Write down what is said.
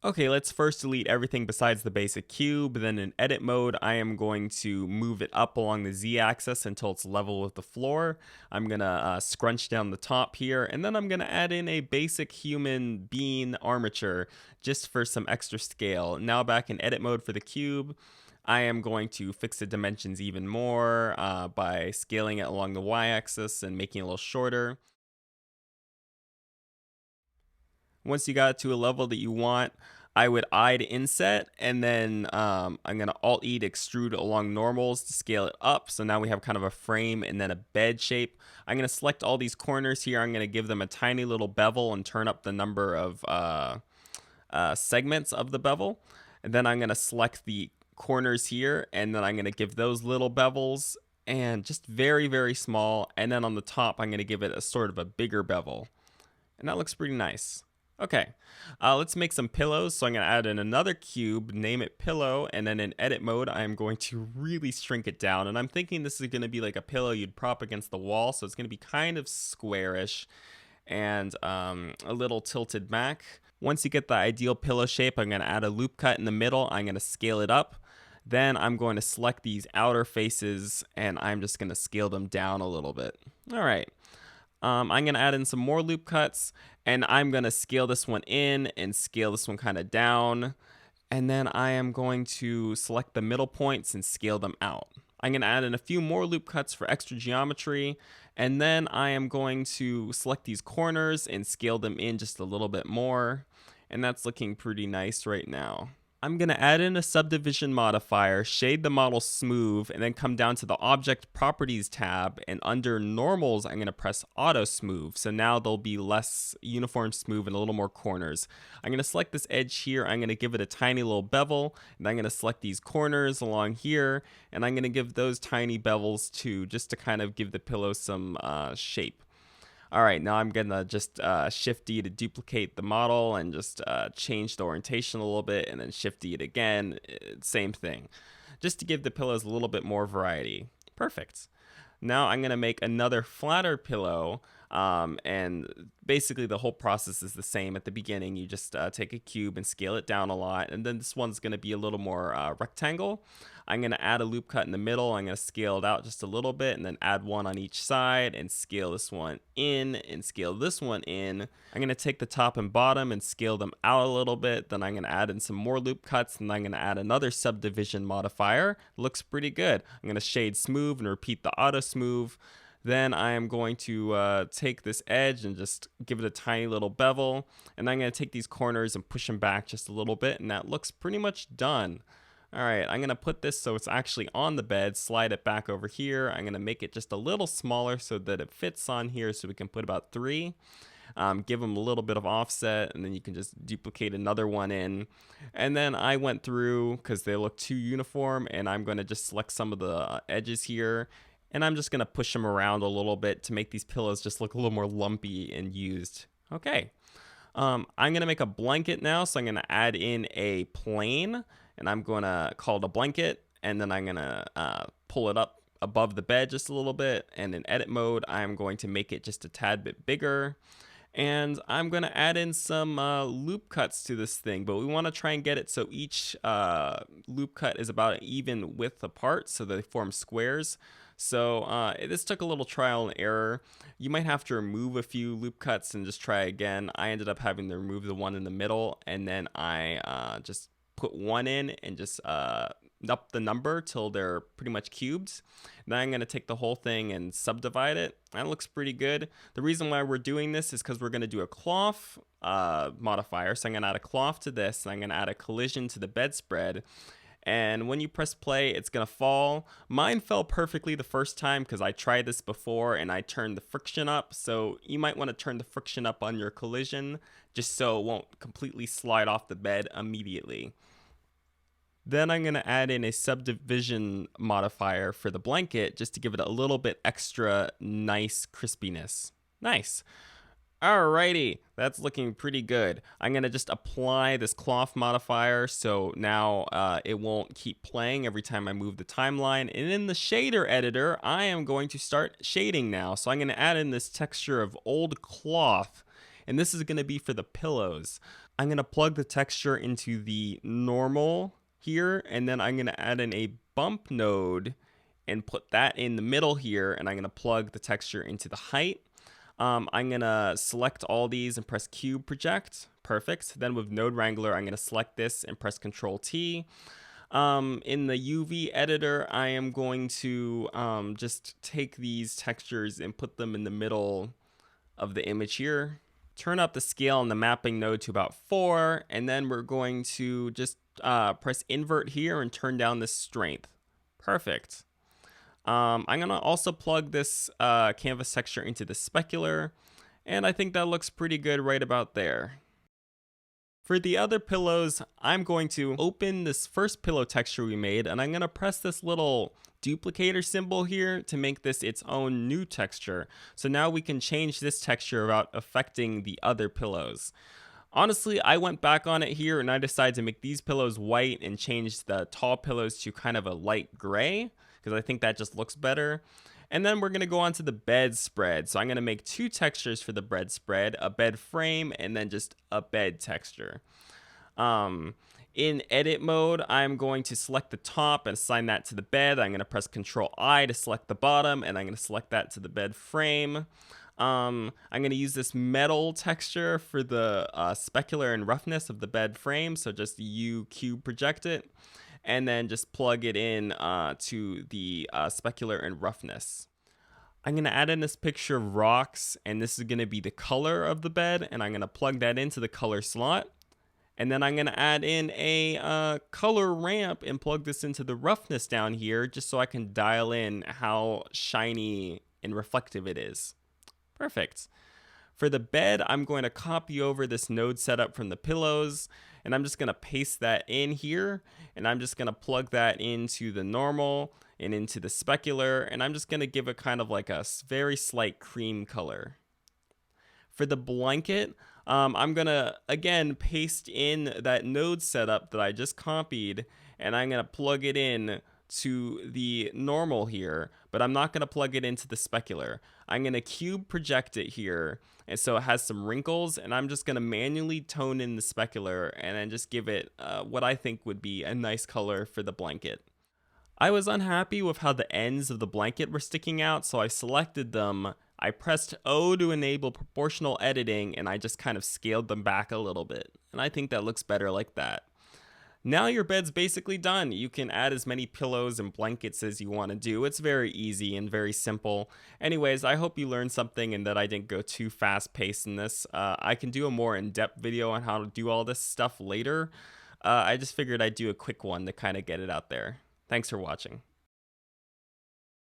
Okay, let's first delete everything besides the basic cube. Then in edit mode, I am going to move it up along the Z-axis until it's level with the floor. I'm gonna scrunch down the top here, and then I'm gonna add in a basic human being armature just for some extra scale. Now back in edit mode for the cube, I am going to fix the dimensions even more by scaling it along the Y-axis and making it a little shorter. Once you got it to a level that you want, I would I to inset, and then I'm going to Alt-E to extrude along normals to scale it up. So now we have kind of a frame and then a bed shape. I'm going to select all these corners here. I'm going to give them a tiny little bevel and turn up the number of segments of the bevel. And then I'm going to select the corners here, and then I'm going to give those little bevels and just very, very small. And then on the top, I'm going to give it a sort of a bigger bevel. And that looks pretty nice. Okay, let's make some pillows. So I'm going to add in another cube, name it pillow, and then in edit mode, I'm going to really shrink it down. And I'm thinking this is going to be like a pillow you'd prop against the wall, so it's going to be kind of squarish and a little tilted back. Once you get the ideal pillow shape, I'm going to add a loop cut in the middle. I'm going to scale it up. Then I'm going to select these outer faces, and I'm just going to scale them down a little bit. All right. I'm going to add in some more loop cuts, and I'm going to scale this one in and scale this one kind of down. And then I am going to select the middle points and scale them out. I'm going to add in a few more loop cuts for extra geometry. And then I am going to select these corners and scale them in just a little bit more. And that's looking pretty nice right now. I'm going to add in a subdivision modifier, shade the model smooth, and then come down to the Object Properties tab, and under Normals, I'm going to press Auto Smooth. So now there'll be less uniform smooth and a little more corners. I'm going to select this edge here, I'm going to give it a tiny little bevel, and I'm going to select these corners along here, and I'm going to give those tiny bevels too, just to kind of give the pillow some shape. All right, now I'm gonna just Shift D to duplicate the model and just change the orientation a little bit, and then Shift D it again, same thing, just to give the pillows a little bit more variety. Perfect. Now I'm gonna make another flatter pillow, and basically the whole process is the same. At the beginning, you just take a cube and scale it down a lot, and then this one's gonna be a little more rectangle. I'm going to add a loop cut in the middle. I'm going to scale it out just a little bit and then add one on each side and scale this one in and scale this one in. I'm going to take the top and bottom and scale them out a little bit. Then I'm going to add in some more loop cuts, and I'm going to add another subdivision modifier. Looks pretty good. I'm going to shade smooth and repeat the auto smooth. Then I am going to take this edge and just give it a tiny little bevel. And I'm going to take these corners and push them back just a little bit. And that looks pretty much done. All right, I'm gonna put this so it's actually on the bed, slide it back over here. I'm gonna make it just a little smaller so that it fits on here, so we can put about 3. Give them a little bit of offset, and then you can just duplicate another one in. And then I went through, because they look too uniform, and I'm gonna just select some of the edges here, and I'm just gonna push them around a little bit to make these pillows just look a little more lumpy and used. Okay, I'm gonna make a blanket now, so I'm gonna add in a plane, and I'm going to call it a blanket, and then I'm going to pull it up above the bed just a little bit, and in edit mode, I'm going to make it just a tad bit bigger, and I'm going to add in some loop cuts to this thing, but we want to try and get it so each loop cut is about an even width apart, so they form squares. So this took a little trial and error. You might have to remove a few loop cuts and just try again. I ended up having to remove the one in the middle, and then I just put one in and just up the number till they're pretty much cubes. Then I'm going to take the whole thing and subdivide it. That looks pretty good. The reason why we're doing this is because we're going to do a cloth modifier. So I'm going to add a cloth to this, and I'm going to add a collision to the bedspread. And when you press play, it's going to fall. Mine fell perfectly the first time because I tried this before and I turned the friction up. So you might want to turn the friction up on your collision just so it won't completely slide off the bed immediately. Then I'm going to add in a subdivision modifier for the blanket just to give it a little bit extra nice crispiness. Nice. Alrighty, that's looking pretty good. I'm going to just apply this cloth modifier so now it won't keep playing every time I move the timeline. And in the shader editor, I am going to start shading now. So I'm going to add in this texture of old cloth, and this is going to be for the pillows. I'm going to plug the texture into the normal here, and then I'm going to add in a bump node and put that in the middle here, and I'm going to plug the texture into the height. I'm going to select all these and press Cube Project. Perfect. Then with Node Wrangler, I'm going to select this and press Control T. In the UV editor, I am going to just take these textures and put them in the middle of the image here. Turn up the scale on the mapping node to about 4, and then we're going to just press invert here and turn down the strength. Perfect. I'm going to also plug this canvas texture into the specular, and I think that looks pretty good right about there. For the other pillows, I'm going to open this first pillow texture we made, and I'm going to press this little duplicator symbol here to make this its own new texture. So now we can change this texture without affecting the other pillows. Honestly, I went back on it here and I decided to make these pillows white and change the tall pillows to kind of a light gray because I think that just looks better. And then we're going to go on to the bed spread. So I'm going to make 2 textures for the bed spread, a bed frame and then just a bed texture. In edit mode, I'm going to select the top and assign that to the bed. I'm going to press Control I to select the bottom, and I'm going to select that to the bed frame. I'm going to use this metal texture for the specular and roughness of the bed frame. So just U cube project it, and then just plug it in to the specular and roughness. I'm going to add in this picture of rocks, and this is going to be the color of the bed, and I'm going to plug that into the color slot. And then I'm going to add in a color ramp and plug this into the roughness down here just so I can dial in how shiny and reflective it is. Perfect. For the bed, I'm going to copy over this node setup from the pillows, and I'm just going to paste that in here, and I'm just going to plug that into the normal and into the specular, and I'm just going to give it kind of like a very slight cream color. For the blanket, I'm going to, again, paste in that node setup that I just copied, and I'm going to plug it in to the normal here, but I'm not going to plug it into the specular. I'm going to cube project it here, and so it has some wrinkles, and I'm just going to manually tone in the specular and then just give it what I think would be a nice color for the blanket. I was unhappy with how the ends of the blanket were sticking out, so I selected them. I pressed O to enable proportional editing, and I just kind of scaled them back a little bit. And I think that looks better like that. Now your bed's basically done. You can add as many pillows and blankets as you want to do. It's very easy and very simple. Anyways, I hope you learned something and that I didn't go too fast paced in this. I can do a more in-depth video on how to do all this stuff later. I just figured I'd do a quick one to kind of get it out there. Thanks for watching.